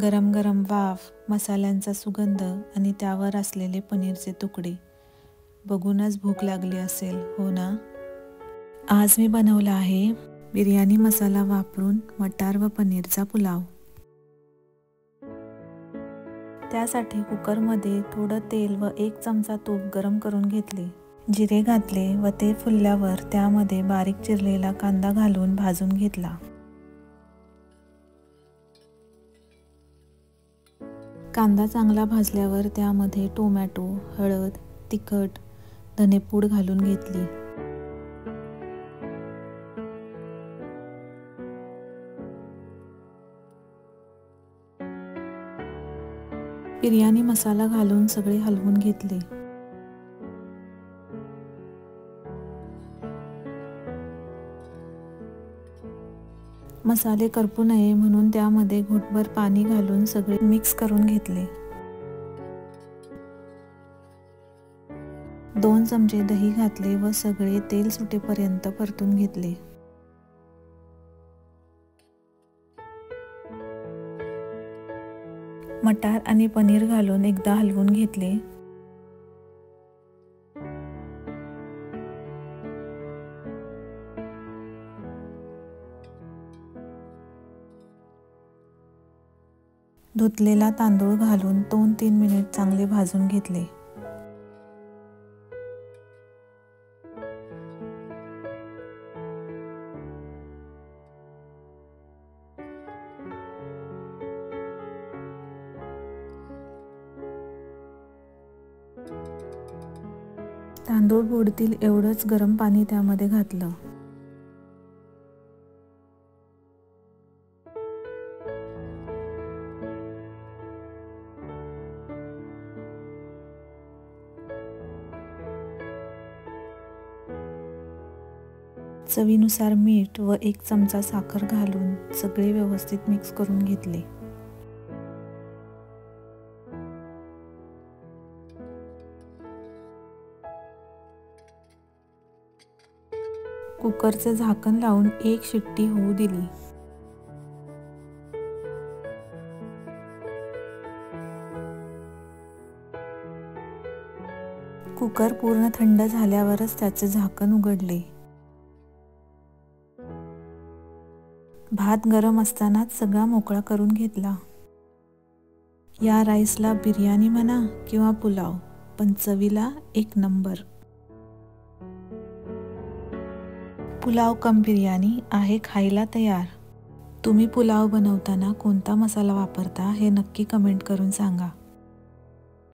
गरम गरम वाफ, मसाल्यांचा सुगंध आणि त्यावर असलेले पनीरचे तुकडे बघूनच भूक लागली असेल, हो ना? आज मी बनवला आहे बिर्याणी मसाला वापरून मटार व पनीरचा पुलाव. त्यासाठी कुकरमध्ये थोडं तेल व 1 चमचा तूप गरम करून घेतले. जिरे घातले व ते फुलल्यावर त्यामध्ये बारीक चिरलेला कांदा घालून भाजून घेतला. कांदा चांगला भाजल्यावर त्यामध्ये टोमॅटो, हळद, तिखट, धनेपूड घालून घेतली. बिर्याणी मसाला घालून सगळे हलवून घेतले. मसाले करपू नये म्हणून त्यामध्ये घोटभर पाणी घालून सगळे मिक्स करून घेतले. 2 चमचे दही घातले व सगळे तेल सुटेपर्यंत परतून घेतले. मटार आणि पनीर घालून एकदा हलवून घेतले. धुतलेला तांदूळ घालून 2-3 मिनिट चांगले भाजून घेतले. तांदूळ बुडतील एवढंच गरम पाणी त्यामध्ये घातलं. चवीनुसार मीठ व 1 चमचा साखर घालून सगळे व्यवस्थित मिक्स करून घेतले. कुकरचे झाकण लावून 1 शिट्टी होऊ दिली. कुकर पूर्ण थंड झाल्यावरच त्याचे झाकण उघडले. भात गरम असतानाच सगळा मोकळा करून घेतला. या राईसला बिर्याणी म्हणा किंवा पुलाव, पण चवीला 1 नंबर. पुलाव कम बिर्याणी आहे खायला तयार. तुम्ही पुलाव बनवताना कोणता मसाला वापरता हे नक्की कमेंट करून सांगा.